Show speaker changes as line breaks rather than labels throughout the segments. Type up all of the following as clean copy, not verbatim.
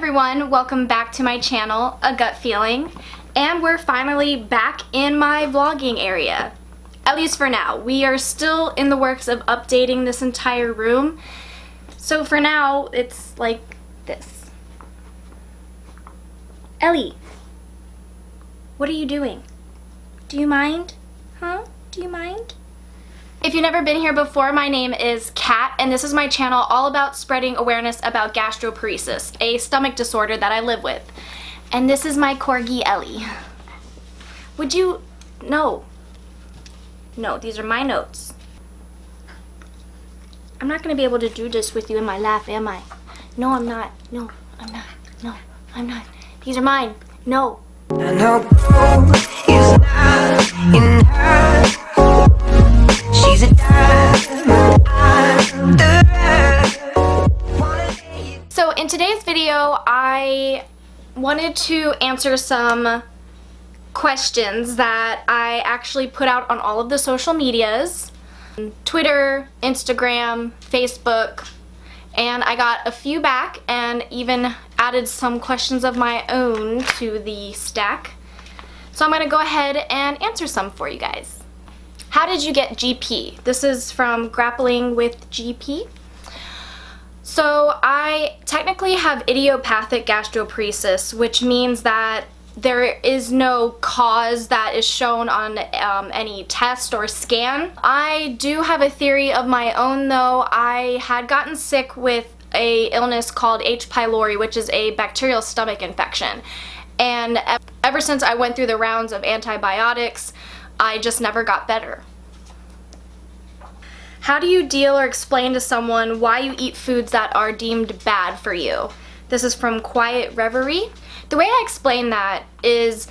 everyone, welcome back to my channel, A Gut Feeling, and we're finally back in my vlogging area. At least for now. We are still in the works of updating this entire room, so for now it's like this. Ellie, what are you doing? Do you mind? Huh? Do you mind? If you've never been here before, my name is Kat, and this is my channel all about spreading awareness about gastroparesis, a stomach disorder that I live with. And this is my corgi, Ellie. Would you... No. No, these are my notes. I'm not going to be able to do this with you in my lap, am I? No, I'm not. No, I'm not. No, I'm not. These are mine. No.
I know is not in her. She's a
So in today's video, I wanted to answer some questions that I actually put out on all of the social medias, Twitter, Instagram, Facebook, and I got a few back and even added some questions of my own to the stack. So I'm going to go ahead and answer some for you guys. How did you get GP? This is from Grappling with GP. So I technically have idiopathic gastroparesis, which means that there is no cause that is shown on any test or scan. I do have a theory of my own though. I had gotten sick with an illness called H. pylori, which is a bacterial stomach infection. And ever since I went through the rounds of antibiotics, I just never got better. How do you deal or explain to someone why you eat foods that are deemed bad for you? This is from Quiet Reverie. The way I explain that is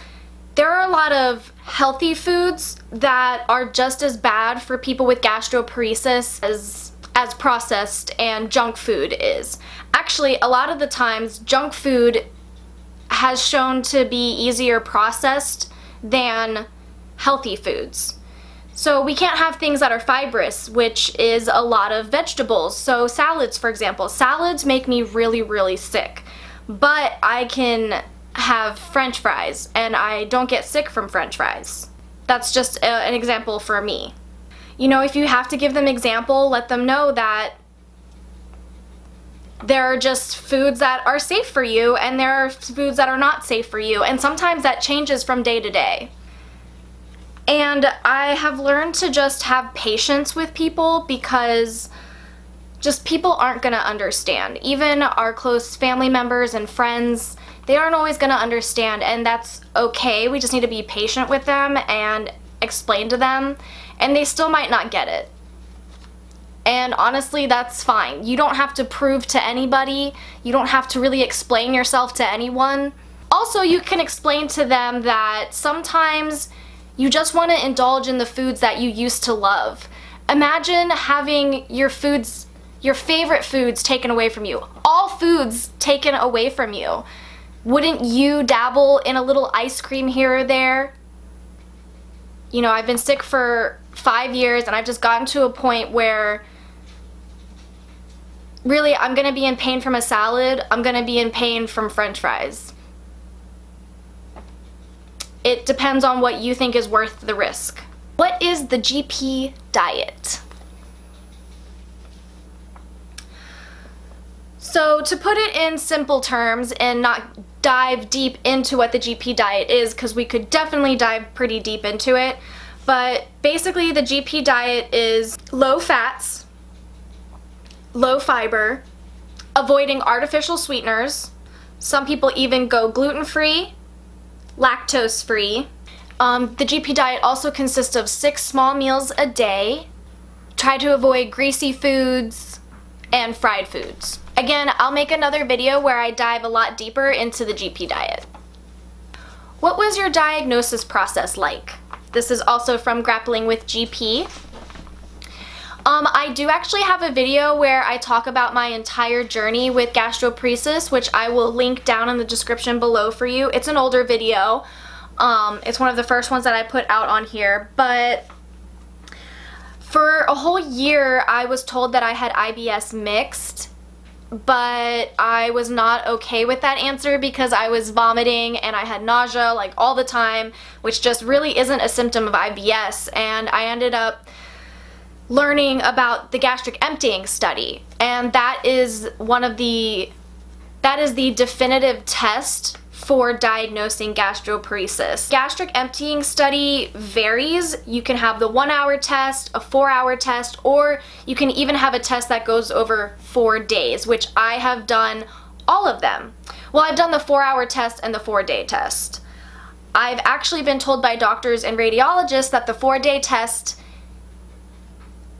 there are a lot of healthy foods that are just as bad for people with gastroparesis as processed and junk food is. Actually, a lot of the times junk food has shown to be easier processed than healthy foods. So we can't have things that are fibrous, which is a lot of vegetables. So salads, for example. Salads make me really, really sick. But I can have French fries, and I don't get sick from French fries. That's just an example for me. You know, if you have to give them example, let them know that there are just foods that are safe for you, and there are foods that are not safe for you. And sometimes that changes from day to day. And I have learned to just have patience with people because just people aren't going to understand. Even our close family members and friends, they aren't always going to understand, and that's okay. We just need to be patient with them and explain to them, and they still might not get it. And honestly, that's fine. You don't have to prove to anybody. You don't have to really explain yourself to anyone. Also, you can explain to them that sometimes you just want to indulge in the foods that you used to love. Imagine having your foods, your favorite foods taken away from you. All foods taken away from you. Wouldn't you dabble in a little ice cream here or there? You know, I've been sick for 5 years and I've just gotten to a point where really I'm going to be in pain from a salad. I'm going to be in pain from French fries. It depends on what you think is worth the risk. What is the GP diet? So to put it in simple terms and not dive deep into what the GP diet is, because we could definitely dive pretty deep into it, but basically the GP diet is low fats, low fiber, avoiding artificial sweeteners. Some people even go gluten-free, lactose-free. The GP diet also consists of 6 small meals a day. Try to avoid greasy foods and fried foods. Again, I'll make another video where I dive a lot deeper into the GP diet. What was your diagnosis process like? This is also from Grappling with GP. I do actually have a video where I talk about my entire journey with gastroparesis, which I will link down in the description below for you. It's an older video. It's one of the first ones that I put out on here, but for a whole year I was told that I had IBS mixed, but I was not okay with that answer because I was vomiting and I had nausea like all the time, which just really isn't a symptom of IBS, and I ended up learning about the gastric emptying study, and that is the definitive test for diagnosing gastroparesis. Gastric emptying study varies. You can have the 1-hour test, a 4-hour test, or you can even have a test that goes over 4 days, which I have done all of them. Well, I've done the 4-hour test and the 4-day test. I've actually been told by doctors and radiologists that the 4-day test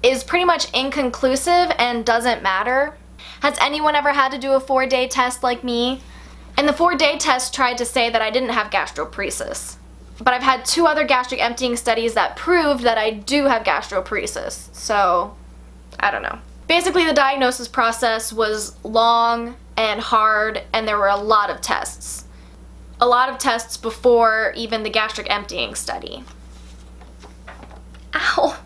is pretty much inconclusive and doesn't matter. Has anyone ever had to do a 4-day test like me? And the 4-day test tried to say that I didn't have gastroparesis. But I've had 2 other gastric emptying studies that proved that I do have gastroparesis. So, I don't know. Basically, the diagnosis process was long and hard, and there were a lot of tests. A lot of tests before even the gastric emptying study. Ow!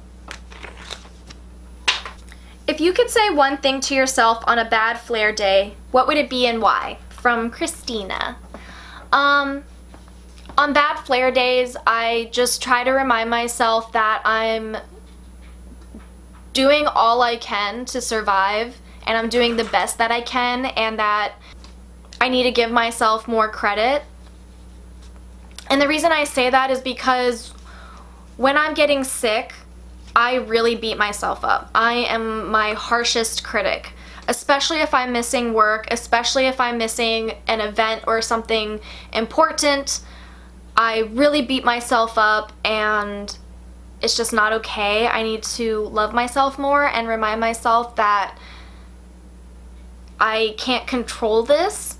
If you could say one thing to yourself on a bad flare day, what would it be and why? From Christina. On bad flare days, I just try to remind myself that I'm doing all I can to survive, and I'm doing the best that I can, and that I need to give myself more credit. And the reason I say that is because when I'm getting sick, I really beat myself up. I am my harshest critic, especially if I'm missing work, especially if I'm missing an event or something important. I really beat myself up, and it's just not okay. I need to love myself more and remind myself that I can't control this.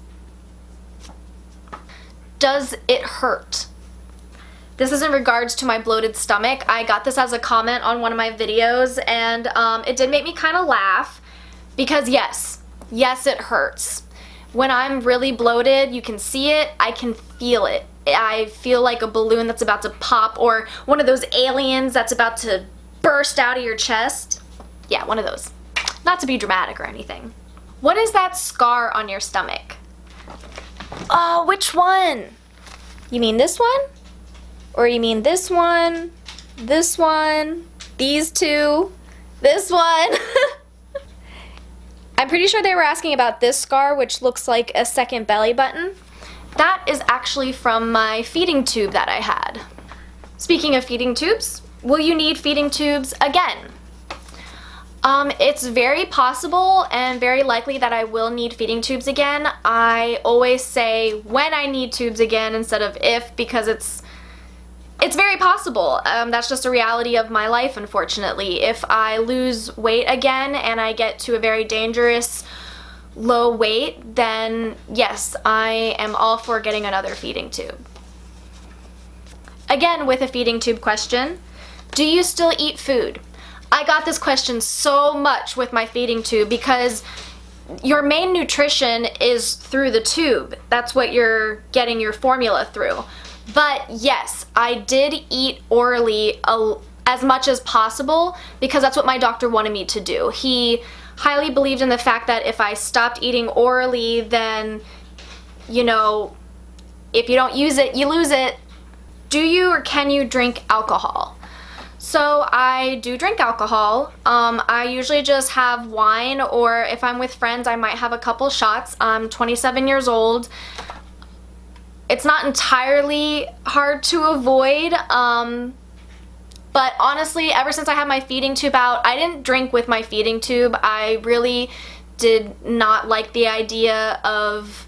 Does it hurt? This is in regards to my bloated stomach. I got this as a comment on one of my videos, and it did make me kind of laugh because yes, it hurts. When I'm really bloated, you can see it, I can feel it. I feel like a balloon that's about to pop, or one of those aliens that's about to burst out of your chest. Yeah, one of those. Not to be dramatic or anything. What is that scar on your stomach? Oh, which one? You mean this one? Or you mean this one, these two, this one? I'm pretty sure they were asking about this scar, which looks like a second belly button. That is actually from my feeding tube that I had. Speaking of feeding tubes, will you need feeding tubes again? It's very possible and very likely that I will need feeding tubes again. I always say when I need tubes again instead of if, because it's very possible. That's just a reality of my life, unfortunately. If I lose weight again and I get to a very dangerous low weight, then yes, I am all for getting another feeding tube. Again, with a feeding tube question, do you still eat food? I got this question so much with my feeding tube because your main nutrition is through the tube. That's what you're getting your formula through. But yes, I did eat orally as much as possible because that's what my doctor wanted me to do. He highly believed in the fact that if I stopped eating orally, then, you know, if you don't use it, you lose it. Do you or can you drink alcohol? So I do drink alcohol. I usually just have wine, or if I'm with friends, I might have a couple shots. I'm 27 years old. It's not entirely hard to avoid, but honestly, ever since I had my feeding tube out, I didn't drink with my feeding tube. I really did not like the idea of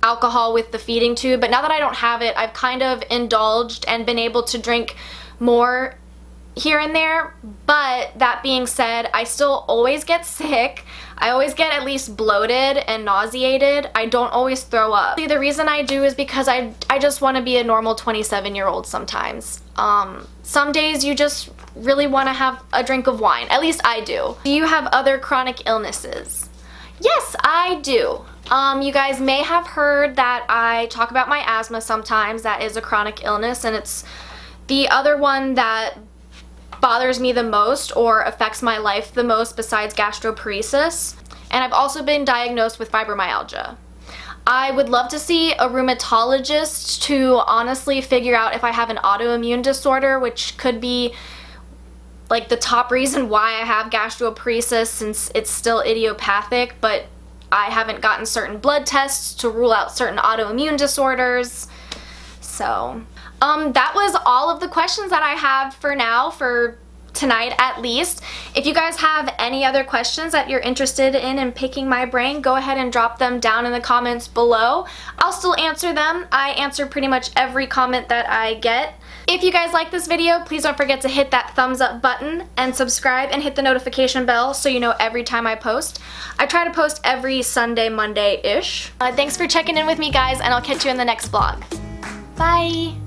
alcohol with the feeding tube, but now that I don't have it, I've kind of indulged and been able to drink more here and there. But that being said, I still always get sick. I always get at least bloated and nauseated. I don't always throw up. The reason I do is because I just want to be a normal 27-year-old sometimes. Some days you just really want to have a drink of wine. At least I do. Do you have other chronic illnesses? Yes, I do. You guys may have heard that I talk about my asthma sometimes. That is a chronic illness, and it's the other one that bothers me the most or affects my life the most besides gastroparesis. and I've also been diagnosed with fibromyalgia. I would love to see a rheumatologist to honestly figure out if I have an autoimmune disorder, which could be like the top reason why I have gastroparesis, since it's still idiopathic, but I haven't gotten certain blood tests to rule out certain autoimmune disorders. So, that was all of the questions that I have for now, for tonight at least. If you guys have any other questions that you're interested in picking my brain, go ahead and drop them down in the comments below. I'll still answer them. I answer pretty much every comment that I get. If you guys like this video, please don't forget to hit that thumbs up button and subscribe and hit the notification bell so you know every time I post. I try to post every Sunday, Monday-ish. Thanks for checking in with me, guys, and I'll catch you in the next vlog. Bye!